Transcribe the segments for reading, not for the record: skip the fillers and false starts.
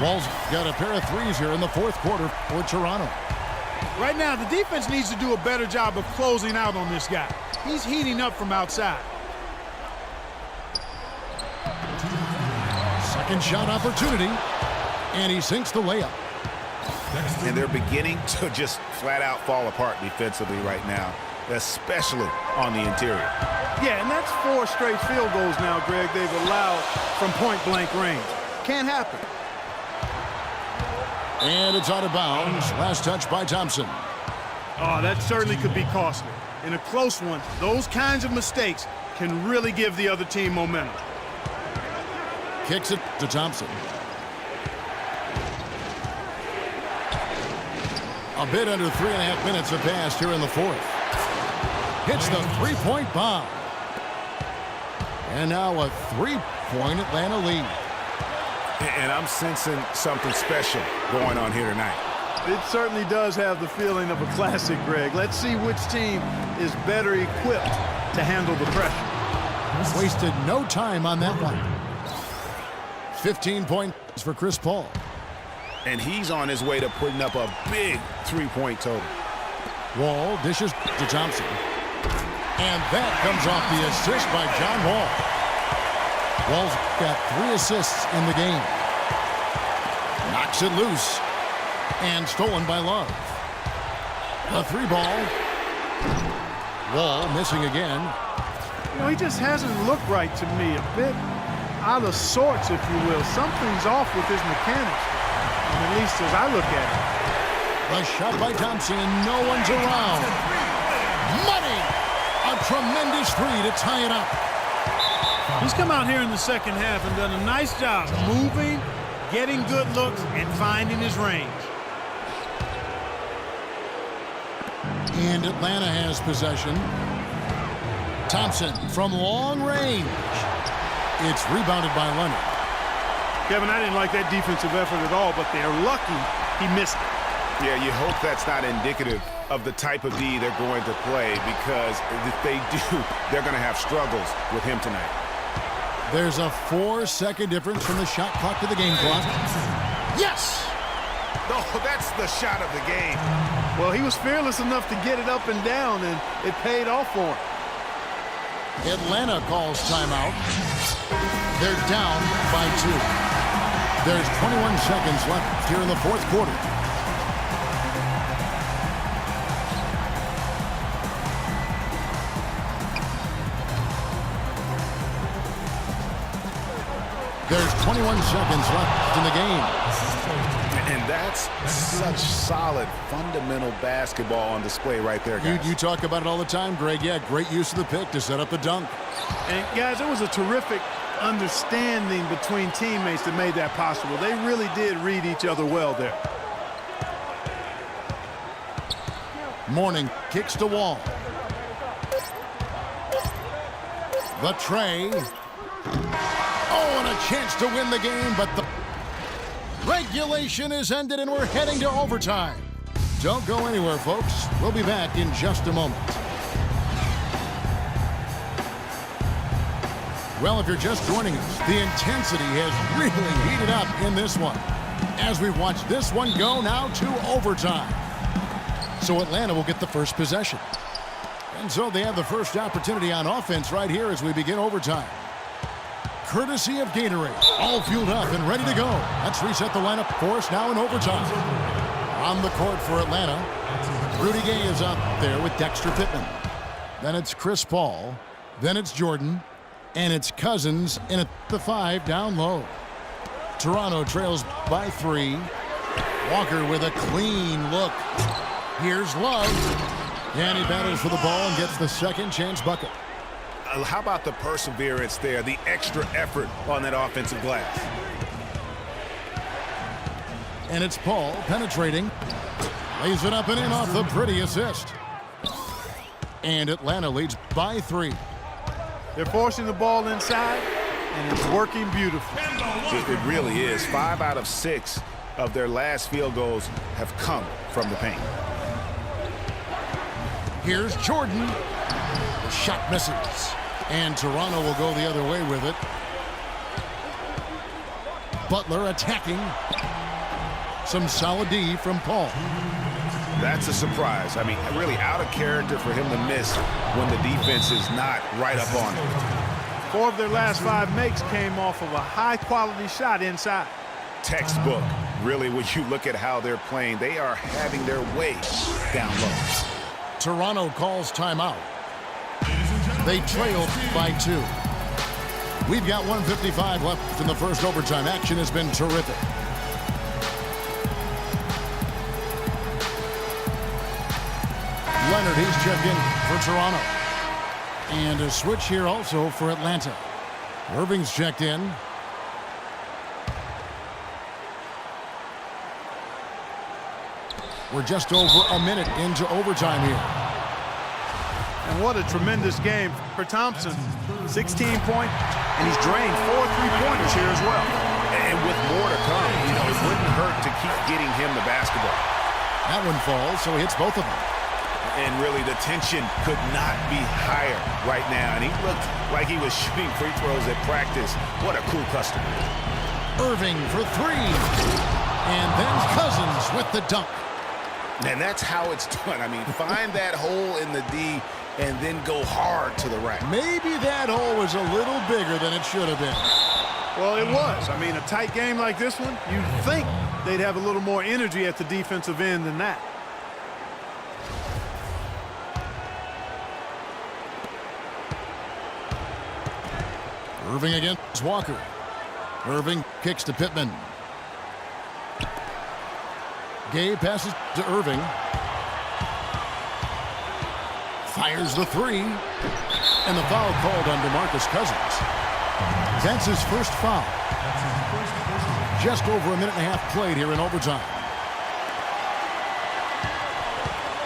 Wall's got a pair of threes here in the fourth quarter for Toronto. Right now, the defense needs to do a better job of closing out on this guy. He's heating up from outside. Second shot opportunity, and he sinks the layup. And they're beginning to just flat out fall apart defensively right now, especially on the interior. Yeah, and that's 4 straight field goals now, Greg, they've allowed from point-blank range. Can't happen. And it's out of bounds. Last touch by Thompson. Oh, that certainly could be costly. In a close one, those kinds of mistakes can really give the other team momentum. Kicks it to Thompson. A bit under 3.5 minutes have passed here in the fourth. Hits the three-point bomb. And now a 3-point Atlanta lead. And I'm sensing something special going on here tonight. It certainly does have the feeling of a classic, Greg. Let's see which team is better equipped to handle the pressure. Wasted no time on that one. 15 points for Chris Paul. And he's on his way to putting up a big 3-point total. Wall dishes to Thompson. And that comes off the assist by John Wall. Wall's got 3 assists in the game. Knocks it loose. And stolen by Love. A 3 ball. Wall missing again. You know, he just hasn't looked right to me. A bit out of sorts, if you will. Something's off with his mechanics, at least as I look at it. The shot by Thompson, and no one's around. Money! A tremendous 3 to tie it up. He's come out here in the second half and done a nice job moving, getting good looks, and finding his range. And Atlanta has possession. Thompson from long range. It's rebounded by Leonard. Kevin, I didn't like that defensive effort at all, but they're lucky he missed it. Yeah, you hope that's not indicative of the type of D they're going to play, because if they do, they're going to have struggles with him tonight. There's a 4-second difference from the shot clock to the game clock. Yes! No, that's the shot of the game. Well, he was fearless enough to get it up and down, and it paid off for him. Atlanta calls timeout. They're down by 2. There's 21 seconds left here in the fourth quarter. There's 21 seconds left in the game. And that's such solid, fundamental basketball on display right there, guys. You talk about it all the time, Greg. Yeah, great use of the pick to set up the dunk. And, guys, it was a terrific understanding between teammates that made that possible. They really did read each other well there. Mourning kicks to Wall. The tray. Oh, and a chance to win the game, but the regulation is ended and we're heading to overtime. Don't go anywhere, folks. We'll be back in just a moment. Well, if you're just joining us, the intensity has really heated up in this one as we watch this one go now to overtime. So Atlanta will get the first possession. And so they have the first opportunity on offense right here as we begin overtime. Courtesy of Gatorade, all fueled up and ready to go. Let's reset the lineup for us now in overtime. On the court for Atlanta, Rudy Gay is out there with Dexter Pittman. Then it's Chris Paul. Then it's Jordan. And it's Cousins in at the 5 down low. Toronto trails by 3. Walker with a clean look. Here's Love. And he battles for the ball and gets the second chance bucket. How about the perseverance there, the extra effort on that offensive glass? And it's Paul penetrating. Lays it up and in off the pretty assist. And Atlanta leads by 3. They're forcing the ball inside, and it's working beautifully. It really is. 5 out of 6 of their last field goals have come from the paint. Here's Jordan. The shot misses. And Toronto will go the other way with it. Butler attacking. Some solid D from Paul. That's a surprise. I mean, really out of character for him to miss when the defense is not right up on him. 4 of their last 5 makes came off of a high-quality shot inside. Textbook. Really, when you look at how they're playing, they are having their way down low. Toronto calls timeout. They trail by 2. We've got 1:55 left in the first overtime. Action has been terrific. Leonard, he's checked in for Toronto. And a switch here also for Atlanta. Irving's checked in. We're just over a minute into overtime here. And what a tremendous game for Thompson. 16 points, and he's drained 4 3-pointers here as well. And with more to come, it wouldn't hurt to keep getting him the basketball. That one falls, so he hits both of them. And really, the tension could not be higher right now. And he looked like he was shooting free throws at practice. What a cool customer. Irving for 3. And then Cousins with the dunk. And that's how it's done. I mean, find that hole in the D and then go hard to the rack. Maybe that hole was a little bigger than it should have been. Well, it was. I mean, a tight game like this one, you'd think they'd have a little more energy at the defensive end than that. Irving against Walker. Irving kicks to Pittman. Gay passes to Irving. Fires the 3. And the foul called on DeMarcus Cousins. That's his first foul. Just over a minute and a half played here in overtime.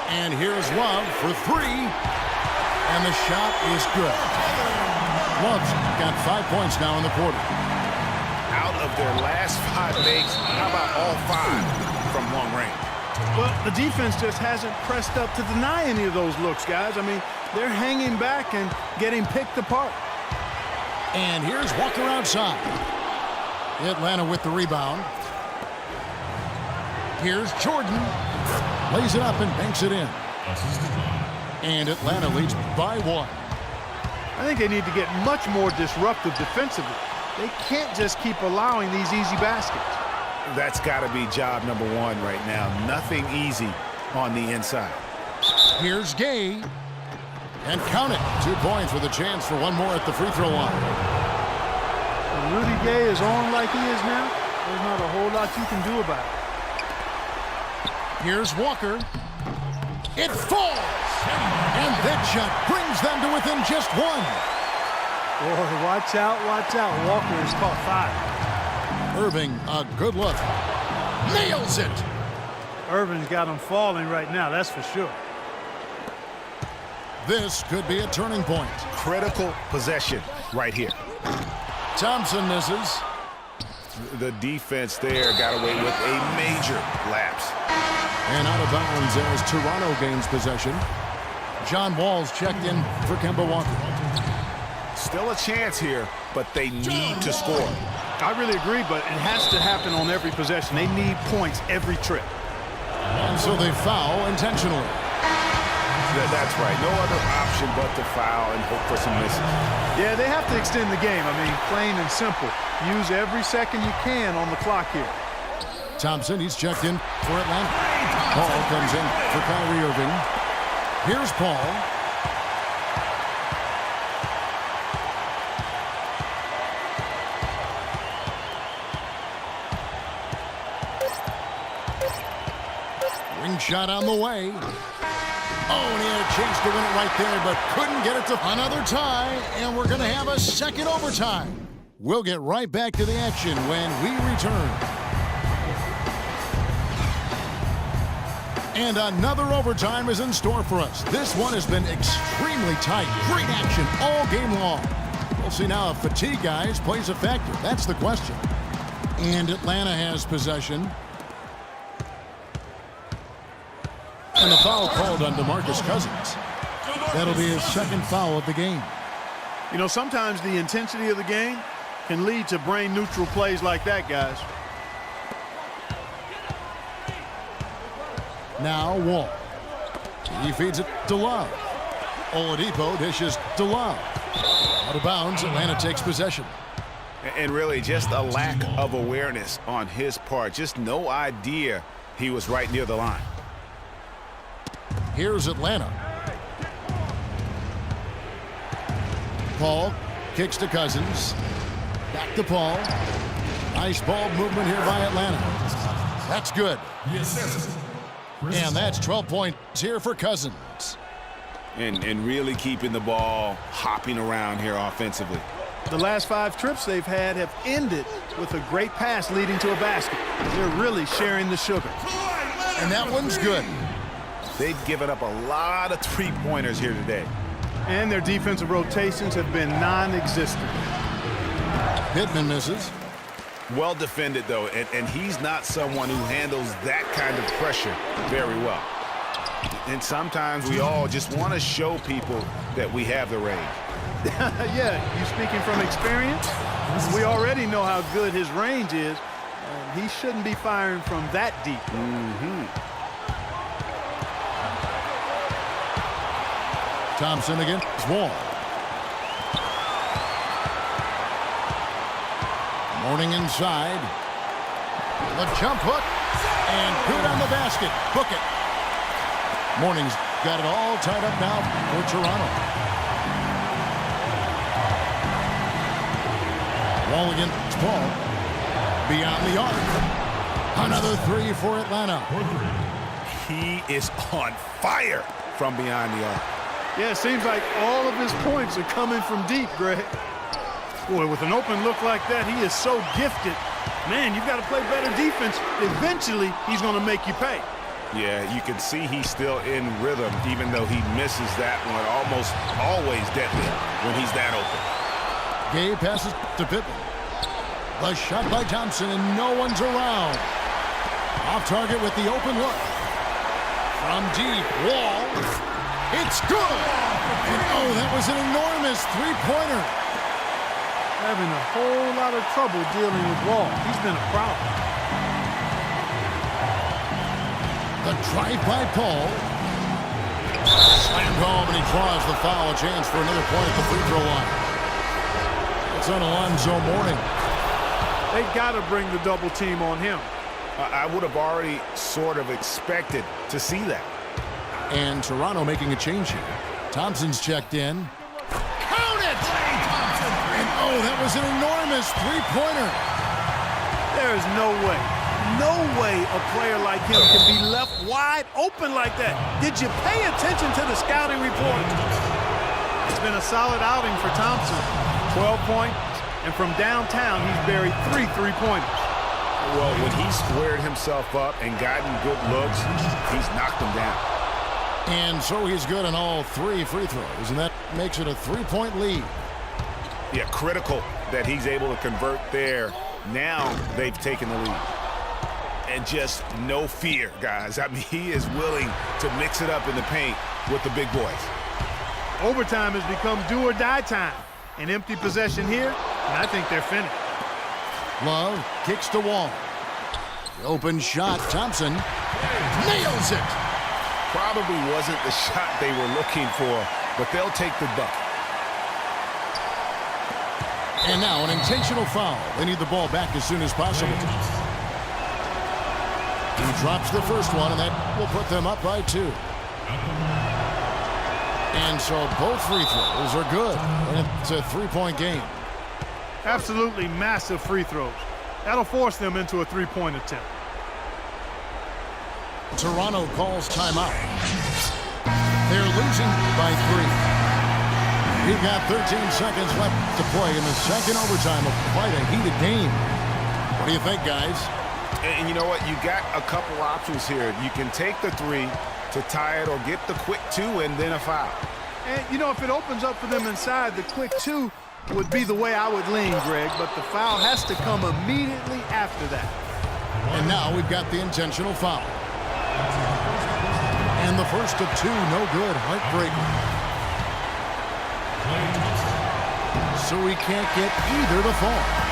And here's Love for 3. And the shot is good. Love's got 5 points now in the quarter. Out of their last 5 makes, how about all 5 from long range? Well, the defense just hasn't pressed up to deny any of those looks, guys. I mean, they're hanging back and getting picked apart. And here's Walker outside. Atlanta with the rebound. Here's Jordan. Lays it up and banks it in. And Atlanta leads by 1. I think they need to get much more disruptive defensively. They can't just keep allowing these easy baskets. That's got to be job number 1 right now. Nothing easy on the inside. Here's Gay. And count it. 2 points with a chance for one more at the free throw line. When Rudy Gay is on like he is now, there's not a whole lot you can do about it. Here's Walker. It falls. And that shot brings them to within just 1. Boy, watch out, watch out. Walker has caught 5. Irving, a good look. Nails it. Irving's got him falling right now, that's for sure. This could be a turning point. Critical possession right here. Thompson misses. The defense there got away with a major lapse. And out of bounds as Toronto gains possession. John Wall's checked in for Kemba Walker. Still a chance here, but they need to score. I really agree, but it has to happen on every possession. They need points every trip. And so they foul intentionally. That's right. No other option but to foul and hope for some misses. Yeah, they have to extend the game. I mean, plain and simple. Use every second you can on the clock here. Thompson, he's checked in for Atlanta. Paul comes in for Kyrie Irving. Here's Paul. Ring shot on the way. Oh, and he had a chance to win it right there, but couldn't get it to another tie, and we're going to have a second overtime. We'll get right back to the action when we return. And another overtime is in store for us. This one has been extremely tight. Great action all game long. We'll see now if fatigue, guys, plays a factor. That's the question. And Atlanta has possession. And the foul called on DeMarcus Cousins. That'll be his second foul of the game. You know, sometimes the intensity of the game can lead to brain-neutral plays like that, guys. Now Wall. He feeds it to Love. Oladipo dishes to Love. Out of bounds, Atlanta takes possession. And really just a lack of awareness on his part. Just no idea he was right near the line. Here's Atlanta. Paul kicks to Cousins. Back to Paul. Nice ball movement here by Atlanta. That's good. And that's 12 points here for Cousins. And really keeping the ball hopping around here offensively. The last 5 trips they've had have ended with a great pass leading to a basket. They're really sharing the sugar. And that one's good. They've given up a lot of three-pointers here today. And their defensive rotations have been non-existent. Pittman misses. Well defended, though, and he's not someone who handles that kind of pressure very well. And sometimes we all just want to show people that we have the range. Yeah, you speaking from experience? We already know how good his range is. He shouldn't be firing from that deep. Thompson against Wall. Mourning inside. The jump hook. And good on the basket. Book it. Mourning's got it all tied up now for Toronto. Wall against Paul. Beyond the arc. Another 3 for Atlanta. He is on fire from beyond the arc. Yeah, it seems like all of his points are coming from deep, Greg. Boy, with an open look like that, he is so gifted. Man, you've got to play better defense. Eventually, he's going to make you pay. Yeah, you can see he's still in rhythm, even though he misses that one. Almost always deadly when he's that open. Gay passes to Pittman. The shot by Thompson, and no one's around. Off target with the open look. From deep, Wall. It's good! And oh, that was an enormous three-pointer. Having a whole lot of trouble dealing with Wall. He's been a problem. The drive by Paul. Slammed home, and he draws the foul. A chance for another point at the free throw line. It's on Alonzo Mourning. They got to bring the double team on him. I would have already sort of expected to see that. And Toronto making a change here. Thompson's checked in. Count it! And oh, that was an enormous three-pointer. There is no way a player like him can be left wide open like that. Did you pay attention to the scouting report? It's been a solid outing for Thompson. 12 points, and from downtown, he's buried 3 three-pointers. Well, when he squared himself up and gotten good looks, he's knocked them down. And so he's good on all 3 free throws, and that makes it a 3-point lead. Yeah, critical that he's able to convert there. Now they've taken the lead. And just no fear, guys. I mean, he is willing to mix it up in the paint with the big boys. Overtime has become do-or-die time. An empty possession here, and I think they're finished. Love kicks to Wall. The open shot, Thompson nails it. Probably wasn't the shot they were looking for, but they'll take the buck. And now an intentional foul. They need the ball back as soon as possible. He drops the first one, and that will put them up by 2. And so both free throws are good, and it's a 3-point game. Absolutely massive free throws. That'll force them into a 3-point attempt. Toronto calls timeout. They're losing by 3. We've got 13 seconds left to play in the second overtime of quite a heated game. What do you think, guys? And you know what? You got a couple options here. You can take the 3 to tie it or get the quick 2 and then a foul. And, you know, if it opens up for them inside, the quick 2 would be the way I would lean, Greg, but the foul has to come immediately after that. And now we've got the intentional foul. And the first of 2, no good, heartbreaker. So he can't get either to fall.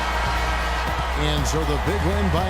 And so the big win by